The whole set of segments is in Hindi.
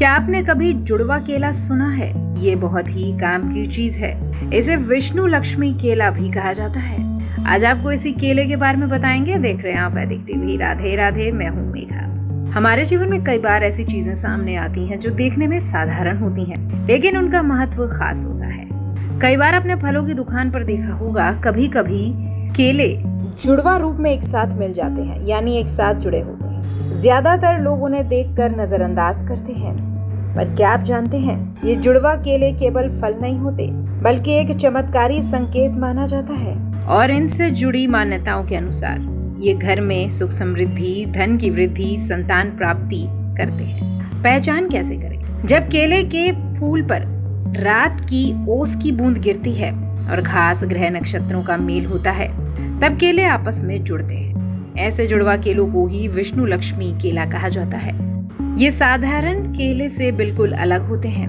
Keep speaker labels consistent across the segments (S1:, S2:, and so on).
S1: क्या आपने कभी जुड़वा केला सुना है? ये बहुत ही काम की चीज है। इसे विष्णु लक्ष्मी केला भी कहा जाता है। आज आपको इसी केले के बारे में बताएंगे। देख रहे हैं आप वैदिक टीवी। राधे राधे, मैं हूँ मेघा। हमारे जीवन में कई बार ऐसी चीजें सामने आती हैं जो देखने में साधारण होती हैं, लेकिन उनका महत्व खास होता है। कई बार अपने फलों की दुकान पर देखा होगा, कभी कभी केले जुड़वा रूप में एक साथ मिल जाते हैं, यानी एक साथ जुड़े होते हैं। ज्यादातर लोग उन्हें देखकर नजरअंदाज करते हैं, पर क्या आप जानते हैं, ये जुड़वा केले केवल फल नहीं होते, बल्कि एक चमत्कारी संकेत माना जाता है। और इनसे जुड़ी मान्यताओं के अनुसार ये घर में सुख समृद्धि, धन की वृद्धि, संतान प्राप्ति करते हैं। पहचान कैसे करें? जब केले के फूल पर रात की ओस की बूंद गिरती है और घास ग्रह नक्षत्रों का मेल होता है, तब केले आपस में जुड़ते हैं। ऐसे जुड़वा केलों को ही विष्णु लक्ष्मी केला कहा जाता है। ये साधारण केले से बिल्कुल अलग होते हैं।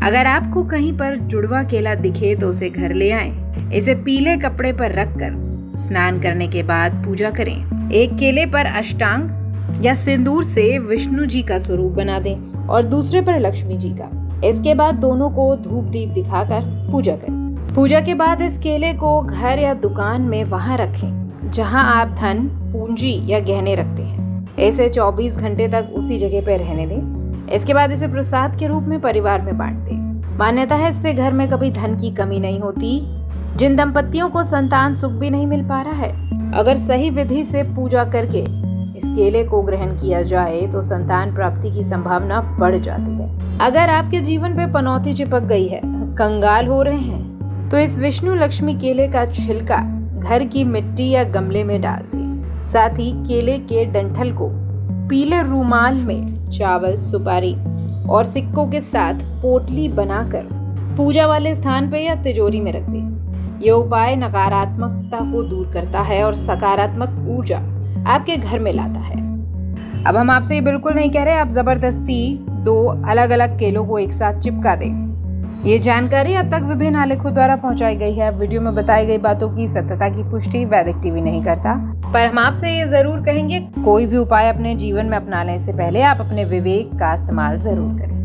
S1: अगर आपको कहीं पर जुड़वा केला दिखे तो उसे घर ले आएं। इसे पीले कपड़े पर रखकर स्नान करने के बाद पूजा करें। एक केले पर अष्टांग या सिंदूर से विष्णु जी का स्वरूप बना दें और दूसरे पर लक्ष्मी जी का। इसके बाद दोनों को धूप दीप दिखाकर पूजा करें। पूजा के बाद इस केले को घर या दुकान में वहां रखें जहां आप धन, पूंजी या गहने रखते हैं। इसे 24 घंटे तक उसी जगह पर रहने दें। इसके बाद इसे प्रसाद के रूप में परिवार में बांट दें। मान्यता है इससे घर में कभी धन की कमी नहीं होती। जिन दंपतियों को संतान सुख भी नहीं मिल पा रहा है, अगर सही विधि से पूजा करके इस केले को ग्रहण किया जाए तो संतान प्राप्ति की संभावना बढ़ जाती है। अगर आपके जीवन पे पनौती चिपक गई है, कंगाल हो रहे हैं, तो इस विष्णु लक्ष्मी केले का छिलका घर की मिट्टी या गमले में डाल दें। साथ ही केले के डंठल को पीले रुमाल में चावल, सुपारी और सिक्कों के साथ पोटली बनाकर पूजा वाले स्थान पे या तिजोरी में रख दें। यह उपाय नकारात्मकता को दूर करता है और सकारात्मक ऊर्जा आपके घर में लाता है। अब हम आपसे ये बिल्कुल नहीं कह रहे आप जबरदस्ती 2 अलग अलग केलों को एक साथ चिपका दें। ये जानकारी अब तक विभिन्न आलेखों द्वारा पहुंचाई गई है। वीडियो में बताई गई बातों की सत्यता की पुष्टि वैदिक टीवी नहीं करता, पर हम आपसे ये जरूर कहेंगे, कोई भी उपाय अपने जीवन में अपनाने से पहले आप अपने विवेक का इस्तेमाल जरूर करें।